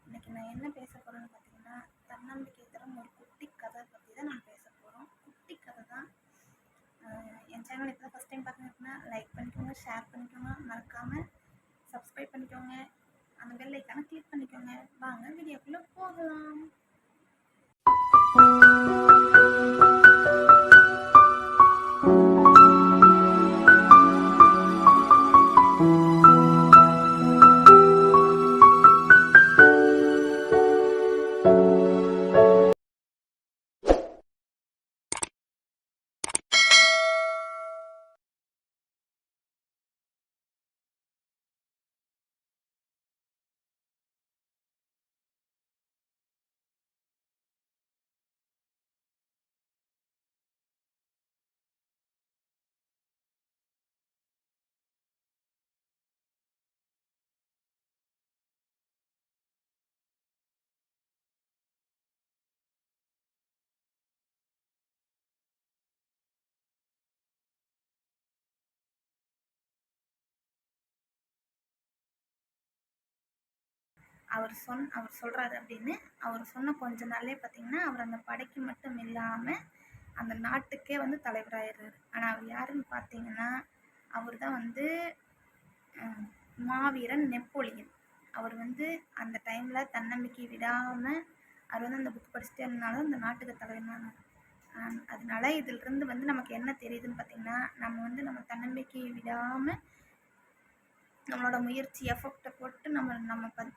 இன்றைக்கி நான் என்ன பேச போகிறேன்னு பார்த்தீங்கன்னா, தன்னம்பிக்கை தரும் ஒரு குட்டி கதை பற்றி தான் நான் பேச போகிறோம். குட்டி கதை தான். என் சேனல் இப்போ தான் ஃபஸ்ட் டைம் பார்க்குறீங்கன்னா லைக் பண்ணிக்கோங்க, ஷேர் பண்ணிக்கோங்க, மறக்காமல் சப்ஸ்கிரைப் பண்ணிக்கோங்க, அந்த பெல் ஐக்கானை கிளிக் பண்ணிக்கோங்க. வாங்க வீடியோக்குள்ளே போகலாம். அவர் சொல்கிறாரு அப்படின்னு அவர் சொன்ன கொஞ்ச நாள்லேயே பார்த்தீங்கன்னா, அவர் அந்த படைக்கு மட்டும் இல்லாமல் அந்த நாட்டுக்கே வந்து தலைவராயிடுறாரு. ஆனால் அவர் யாருன்னு பார்த்தீங்கன்னா, அவர் தான் வந்து மாவீரன் நெப்போலியன். அவர் வந்து அந்த டைமில் தன்னம்பிக்கை விடாமல் அவர் வந்து அந்த புக் படிச்சுட்டே இருந்தாலும் அந்த நாட்டுக்கு தலைவனானார். அதனால இதிலிருந்து வந்து நமக்கு என்ன தெரியுதுன்னு பார்த்தீங்கன்னா, நம்ம வந்து நம்ம தன்னம்பிக்கையை விடாமல் நம்மளோட முயற்சி எஃபெக்டை போட்டு நம்ம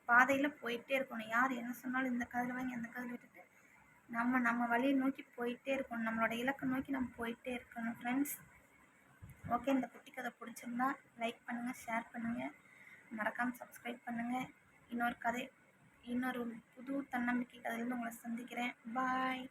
பாதையில் போயிட்டே இருக்கணும். யார் என்ன சொன்னாலும் இந்த காதில் வாங்கி அந்த காதில் விட்டுட்டு நம்ம வழியை நோக்கி போயிட்டே இருக்கணும். நம்மளோட இலக்கை நோக்கி நம்ம போயிட்டே இருக்கணும் ஃப்ரெண்ட்ஸ். ஓகே, இந்த குட்டி கதை பிடிச்சிருந்தா லைக் பண்ணுங்கள், ஷேர் பண்ணுங்கள், மறக்காமல் சப்ஸ்கிரைப் பண்ணுங்கள். இன்னொரு புது தன்னம்பிக்கை கதையிலேருந்து உங்களை சந்திக்கிறேன். பாய்.